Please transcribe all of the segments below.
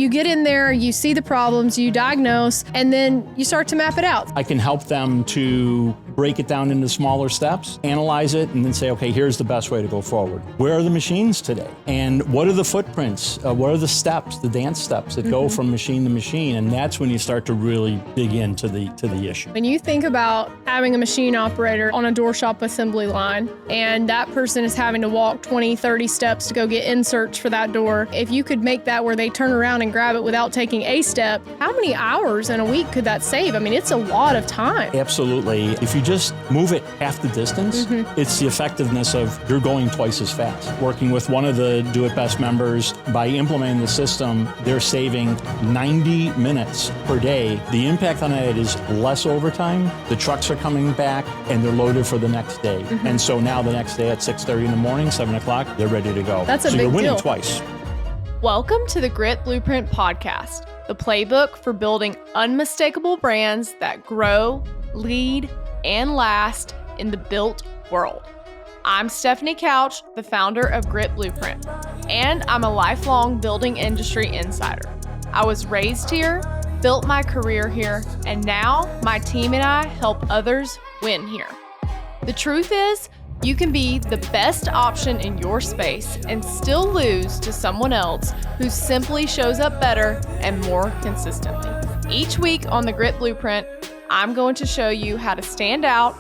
you get in there, you see the problems, you diagnose, and then you start to map it out. I can help them to break it down into smaller steps, analyze it, and then say, okay, here's the best way to go forward. Where are the machines today? And what are the footprints? What are the steps, the dance steps that go from machine to machine? And that's when you start to really dig into the issue. When you think about having a machine operator on a door shop assembly line, and that person is having to walk 20, 30 steps to go get inserts for that door, if you could make that where they turn around and grab it without taking a step, how many hours in a week could that save? I mean, it's a lot of time. Absolutely. If you just move it half the distance, it's the effectiveness of you're going twice as fast. Working with one of the Do It Best members, by implementing the system, they're saving 90 minutes per day. The impact on it is less overtime. The trucks are coming back and they're loaded for the next day. And so now the next day at 6:30 in the morning, 7 o'clock, they're ready to go. That's a so big you're winning deal. Twice. Welcome to the Grit Blueprint Podcast, the playbook for building unmistakable brands that grow, lead, and last in the built world. I'm Stephanie Couch, the founder of Grit Blueprint, and I'm a lifelong building industry insider. I was raised here, built my career here, and now my team and I help others win here. The truth is, you can be the best option in your space and still lose to someone else who simply shows up better and more consistently. Each week on the Grit Blueprint, I'm going to show you how to stand out,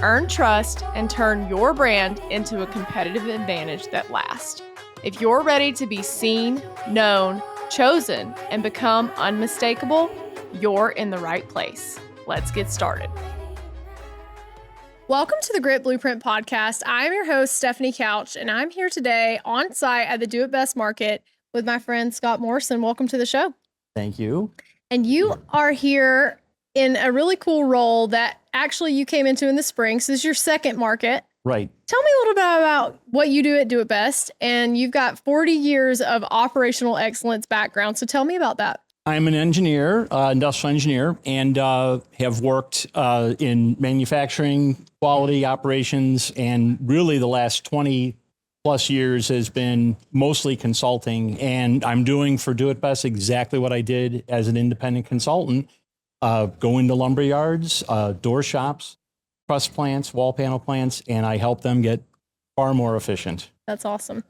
earn trust, and turn your brand into a competitive advantage that lasts. If you're ready to be seen, known, chosen, and become unmistakable, you're in the right place. Let's get started. Welcome to the Grit Blueprint Podcast. I'm your host, Stephanie Couch, and I'm here today on site at the Do It Best Market with my friend Scott Morrison. Welcome to the show. Thank you. And you are here in a really cool role that actually you came into in the spring. So this is your second market. Right. Tell me a little bit about what you do at Do It Best. And you've got 40 years of operational excellence background. So tell me about that. I'm an engineer, industrial engineer, and have worked in manufacturing, quality operations, and really the last 20 plus years has been mostly consulting. And I'm doing for Do It Best exactly what I did as an independent consultant. Go into lumberyards, door shops, truss plants, wall panel plants, and I help them get far more efficient. That's awesome.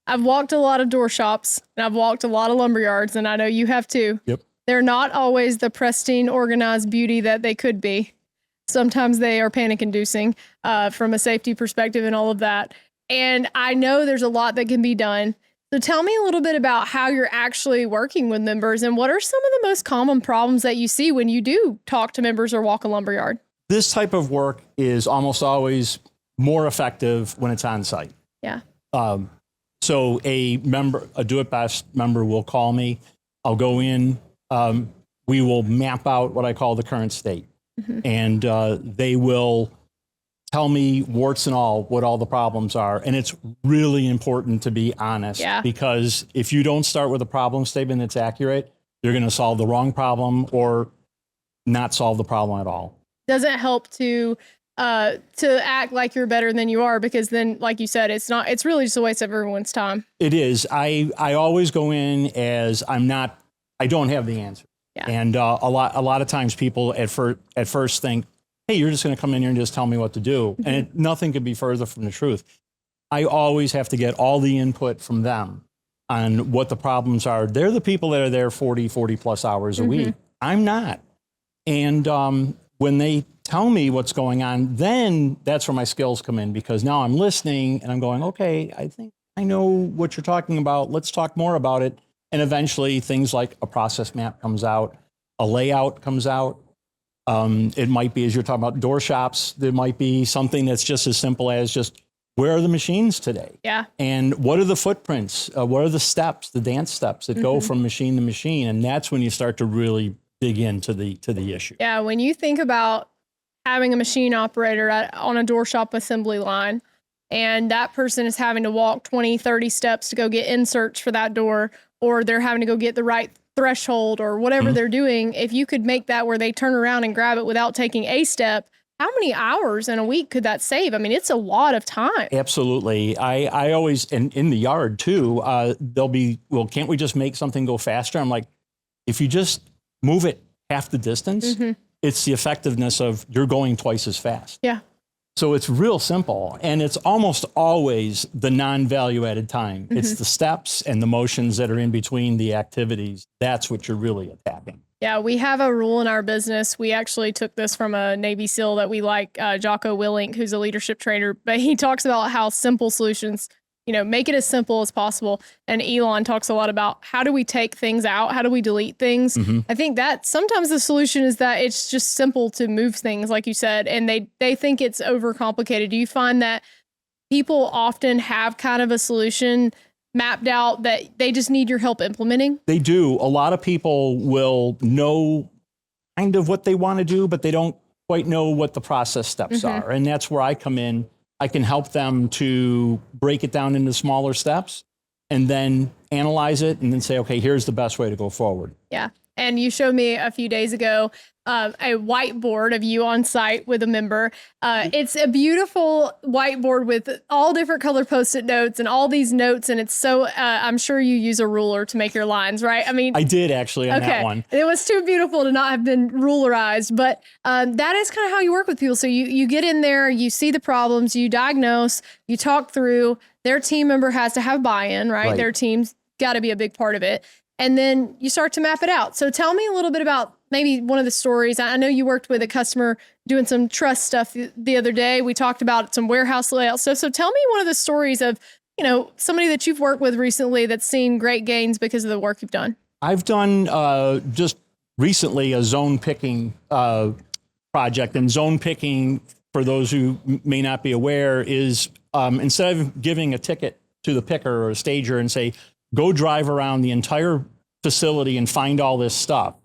I've walked a lot of door shops and I've walked a lot of lumberyards, and I know you have too. Yep. They're not always the pristine, organized beauty that they could be. Sometimes they are panic-inducing from a safety perspective and all of that. And I know there's a lot that can be done. So tell me a little bit about how you're actually working with members and what are some of the most common problems that you see when you do talk to members or walk a lumberyard? This type of work is almost always more effective when it's on site. Yeah. So a Do It Best member will call me. I'll go in. We will map out what I call the current state. And they will tell me warts and all what all the problems are. And it's really important to be honest, because if you don't start with a problem statement that's accurate, you're going to solve the wrong problem or not solve the problem at all. Doesn't help to act like you're better than you are, because then, like you said, it's really just a waste of everyone's time. It is. I always go in as I don't have the answer. Yeah. And a lot of times people at first think, hey, you're just going to come in here and just tell me what to do. And nothing could be further from the truth. I always have to get all the input from them on what the problems are. They're the people that are there 40 plus hours a week. I'm not. And when they tell me what's going on, then that's where my skills come in, because now I'm listening and I'm going, okay, I think I know what you're talking about. Let's talk more about it. And eventually things like a process map comes out, a layout comes out. It might be, as you're talking about door shops, there might be something that's just as simple as just, where are the machines today? Yeah. And what are the footprints? What are the steps, the dance steps that go from machine to machine? And that's when you start to really dig into the issue. Yeah. When you think about having a machine operator on a door shop assembly line, and that person is having to walk 20, 30 steps to go get inserts for that door, or they're having to go get the right threshold or whatever they're doing, if you could make that where they turn around and grab it without taking a step, how many hours in a week could that save? I mean, it's a lot of time. Absolutely. I always, and in the yard too, they'll be, well, can't we just make something go faster? I'm like, if you just move it half the distance, it's the effectiveness of you're going twice as fast. Yeah. So it's real simple, and it's almost always the non-value added time. It's the steps and the motions that are in between the activities. That's what you're really attacking. Yeah, we have a rule in our business. We actually took this from a Navy SEAL that we like, Jocko Willink, who's a leadership trainer, but he talks about how simple solutions, make it as simple as possible. And Elon talks a lot about how do we take things out? How do we delete things? I think that sometimes the solution is that it's just simple to move things, like you said, and they think it's overcomplicated. Do you find that people often have kind of a solution mapped out that they just need your help implementing? They do. A lot of people will know kind of what they want to do, but they don't quite know what the process steps are. And that's where I come in. I can help them to break it down into smaller steps and then analyze it and then say, okay, here's the best way to go forward. Yeah. And you showed me a few days ago a whiteboard of you on site with a member. It's a beautiful whiteboard with all different color Post-it notes and all these notes. And it's so, I'm sure you use a ruler to make your lines, right? I mean, I did actually on that one. It was too beautiful to not have been rulerized, but that is kind of how you work with people. So you get in there, you see the problems, you diagnose, you talk through. Their team member has to have buy-in, right? Their team's got to be a big part of it. And then you start to map it out. So tell me a little bit about maybe one of the stories. I know you worked with a customer doing some trust stuff the other day. We talked about some warehouse layout stuff. So tell me one of the stories of, somebody that you've worked with recently that's seen great gains because of the work you've done. I've done just recently a zone picking project. And zone picking, for those who may not be aware, is instead of giving a ticket to the picker or a stager and say, go drive around the entire facility and find all this stuff.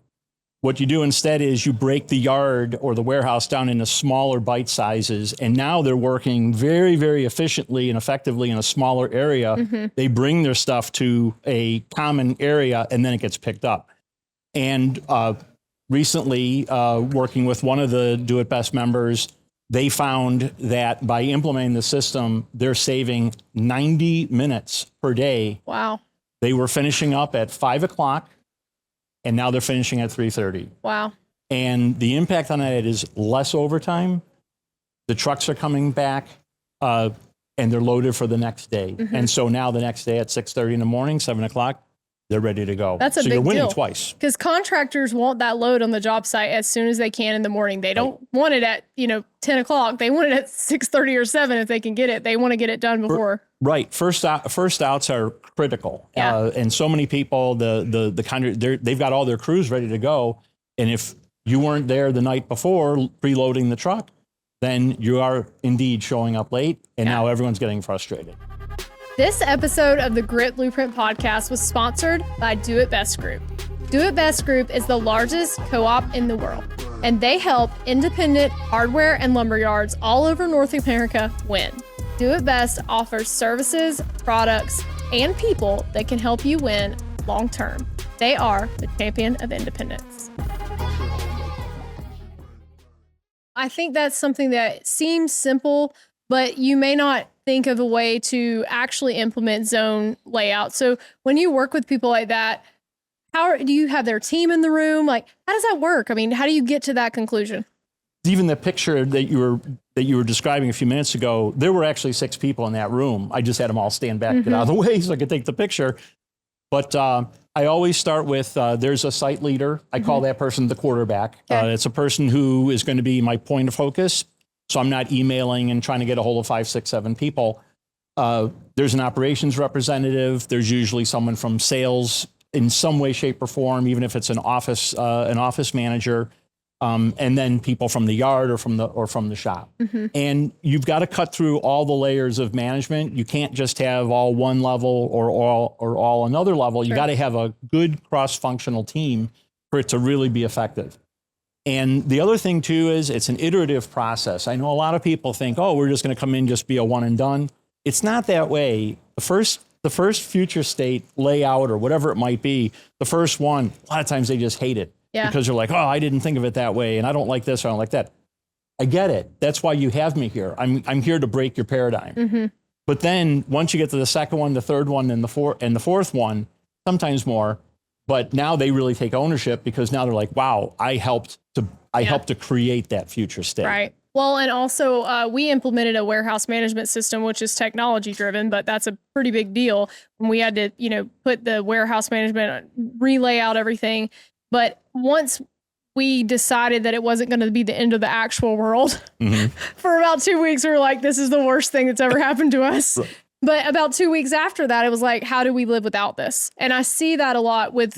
What you do instead is you break the yard or the warehouse down into smaller bite sizes. And now they're working very, very efficiently and effectively in a smaller area. They bring their stuff to a common area and then it gets picked up. And recently, working with one of the Do It Best members, they found that by implementing the system, they're saving 90 minutes per day. Wow. They were finishing up at 5 o'clock, and now they're finishing at 3:30. Wow. And the impact on that is less overtime. The trucks are coming back, and they're loaded for the next day. And so now the next day at 6:30 in the morning, 7 o'clock, they're ready to go. That's a big deal. So you're winning twice. Because contractors want that load on the job site as soon as they can in the morning. They don't want it at 10 o'clock. They want it at 6:30 or 7 if they can get it. They want to get it done before. Right. First outs are critical. Yeah. And so many people, they've got all their crews ready to go. And if you weren't there the night before preloading the truck, then you are indeed showing up late. And now everyone's getting frustrated. This episode of the Grit Blueprint podcast was sponsored by Do It Best Group. Do It Best Group is the largest co-op in the world, and they help independent hardware and lumberyards all over North America win. Do It Best offers services, products, and people that can help you win long term. They are the champion of independence. I think that's something that seems simple, but you may not think of a way to actually implement zone layout. So when you work with people like that, do you have their team in the room? Like, how does that work? I mean, how do you get to that conclusion? Even the picture that you were describing a few minutes ago, there were actually 6 people in that room. I just had them all stand back, get out of the way so I could take the picture. But I always start with, there's a site leader. I call that person the quarterback. Okay. It's a person who is going to be my point of focus. So I'm not emailing and trying to get a hold of 5, 6, 7 people. There's an operations representative. There's usually someone from sales in some way, shape, or form, even if it's an office manager, and then people from the yard or from the shop. And you've got to cut through all the layers of management. You can't just have all one level or all another level. You got to have a good cross-functional team for it to really be effective. And the other thing too is it's an iterative process. I know a lot of people think, oh, we're just going to come in, just be a one and done. It's not that way. The first future state layout or whatever it might be, the first one, a lot of times they just hate it because they're like, oh, I didn't think of it that way. And I don't like this, or I don't like that. I get it. That's why you have me here. I'm here to break your paradigm. But then once you get to the second one, the third one, and the fourth one, sometimes more. But now they really take ownership because now they're like, wow, I helped to create that future state. Right. Well, and also we implemented a warehouse management system, which is technology driven, but that's a pretty big deal. And we had to, put the warehouse management, relay out everything. But once we decided that it wasn't going to be the end of the actual world, for about 2 weeks, we were like, this is the worst thing that's ever happened to us. Right. But about 2 weeks after that, it was like, how do we live without this? And I see that a lot with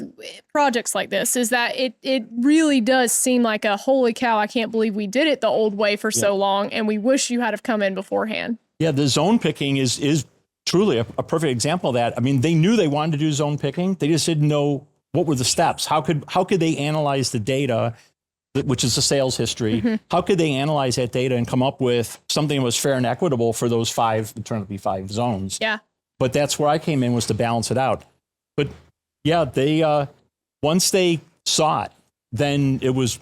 projects like this, is that it really does seem like a holy cow, I can't believe we did it the old way for so long. And we wish you had have come in beforehand. Yeah, the zone picking is truly a perfect example of that. I mean, they knew they wanted to do zone picking. They just didn't know what were the steps. How could they analyze the data, which is the sales history? How could they analyze that data and come up with something that was fair and equitable for those it turned out to be 5 zones? Yeah. But that's where I came in, was to balance it out. But yeah, they once they saw it, then it was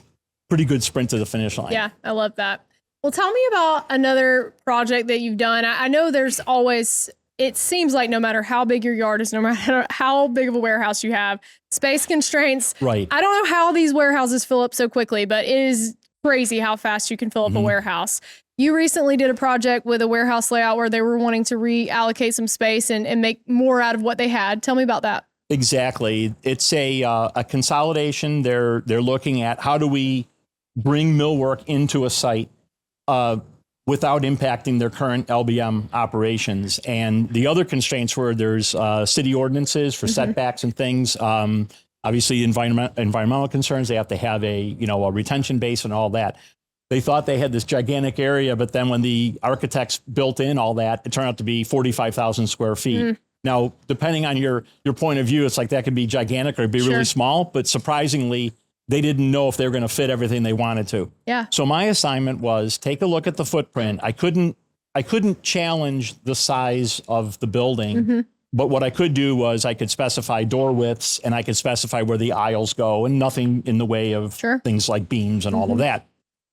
pretty good sprint to the finish line. Yeah, I love that. Well, tell me about another project that you've done. I know there's always, it seems like no matter how big your yard is, no matter how big of a warehouse you have, space constraints. Right. I don't know how these warehouses fill up so quickly, but it is crazy how fast you can fill up a warehouse. You recently did a project with a warehouse layout where they were wanting to reallocate some space and make more out of what they had. Tell me about that. Exactly. It's a consolidation. They're looking at how do we bring millwork into a site without impacting their current LBM operations. And the other constraints were there's city ordinances for setbacks and things. Obviously, environmental concerns. They have to have a retention base and all that. They thought they had this gigantic area, but then when the architects built in all that, it turned out to be 45,000 square feet. Now, depending on your point of view, it's like that could be gigantic or be really small, but surprisingly, they didn't know if they were going to fit everything they wanted to. Yeah. So my assignment was take a look at the footprint. I couldn't challenge the size of the building, but what I could do was I could specify door widths and I could specify where the aisles go and nothing in the way of things like beams and all of that.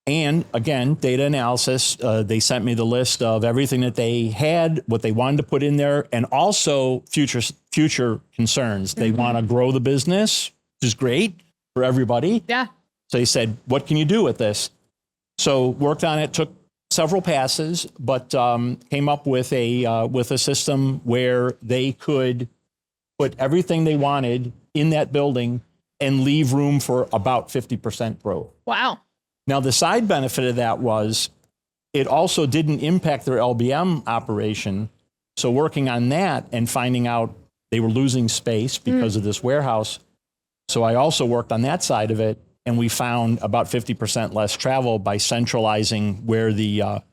And again, data analysis, they sent me the list of everything that they had, what they wanted to put in there, and also future concerns. They want to grow the business, which is great for everybody. Yeah. So they said, what can you do with this? So worked on it, took several passes, but came up with a system where they could put everything they wanted in that building and leave room for about 50% growth. Wow. Now, the side benefit of that was it also didn't impact their LBM operation. So working on that and finding out they were losing space because of this warehouse. So I also worked on that side of it, and we found about 50% less travel by centralizing where the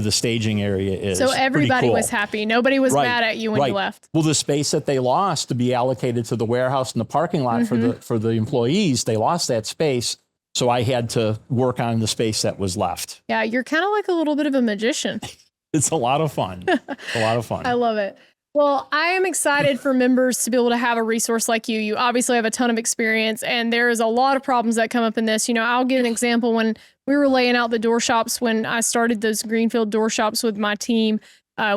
staging area is. So everybody was happy. Nobody was mad at you when you left. Well, the space that they lost to be allocated to the warehouse and the parking lot for the employees, they lost that space. So I had to work on the space that was left. Yeah, you're kind of like a little bit of a magician. It's a lot of fun. A lot of fun. I love it. Well, I am excited for members to be able to have a resource like you. You obviously have a ton of experience, and there is a lot of problems that come up in this. I'll give an example. When we were laying out the door shops, when I started those greenfield door shops with my team,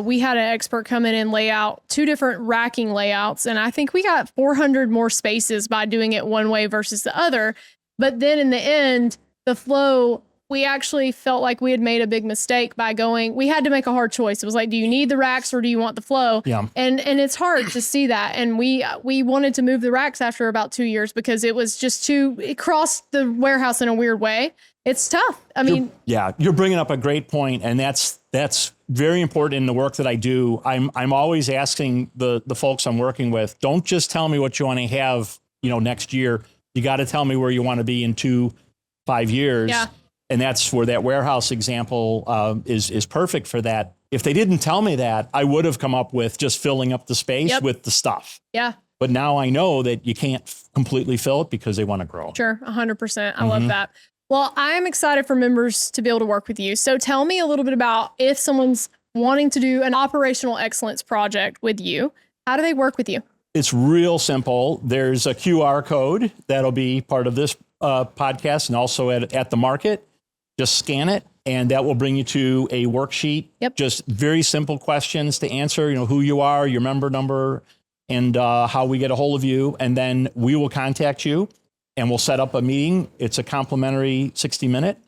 we had an expert come in and lay out 2 different racking layouts. And I think we got 400 more spaces by doing it one way versus the other. But then in the end, the flow, we actually felt like we had made a big mistake by we had to make a hard choice. It was like, do you need the racks or do you want the flow? Yeah. And it's hard to see that. And we wanted to move the racks after about 2 years because it was just it crossed the warehouse in a weird way. It's tough. You're bringing up a great point, and that's very important in the work that I do. I'm always asking the folks I'm working with, don't just tell me what you want to have, next year. You got to tell me where you want to be in 2-5 years. Yeah. And that's where that warehouse example is perfect for that. If they didn't tell me that, I would have come up with just filling up the space with the stuff. Yeah. But now I know that you can't completely fill it because they want to grow. Sure. 100%. I love that. Well, I am excited for members to be able to work with you. So tell me a little bit about if someone's wanting to do an operational excellence project with you, how do they work with you? It's real simple. There's a QR code that'll be part of this podcast and also at the market. just scan it, and that will bring you to a worksheet. Yep. Just very simple questions to answer, who you are, your member number, and how we get a hold of you. And then we will contact you and we'll set up a meeting. It's a complimentary 60-minute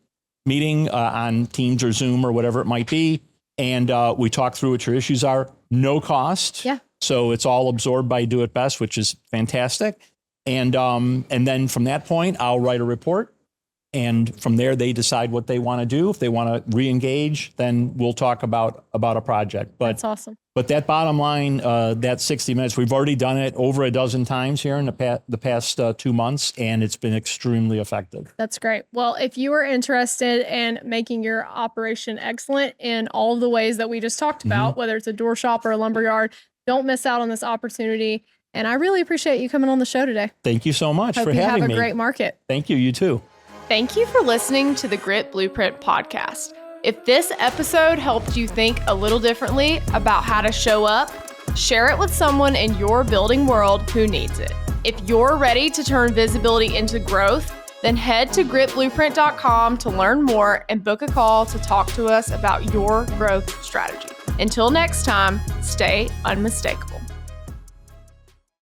meeting on Teams or Zoom or whatever it might be. And we talk through what your issues are. No cost. Yeah. So it's all absorbed by Do It Best, which is fantastic. And then from that point, I'll write a report. And from there, they decide what they want to do. If they want to re-engage, then we'll talk about a project. But That's awesome. But that bottom line, that 60 minutes, we've already done it over a dozen times here in the past 2 months, and it's been extremely effective. That's great. Well, if you are interested in making your operation excellent in all of the ways that we just talked about, whether it's a door shop or a lumberyard, don't miss out on this opportunity. And I really appreciate you coming on the show today. Thank you so much for having me. Hope you have a great market. Thank you. You too. Thank you for listening to the Grit Blueprint podcast. If this episode helped you think a little differently about how to show up, share it with someone in your building world who needs it. If you're ready to turn visibility into growth, then head to gritblueprint.com to learn more and book a call to talk to us about your growth strategy. Until next time, stay unmistakable.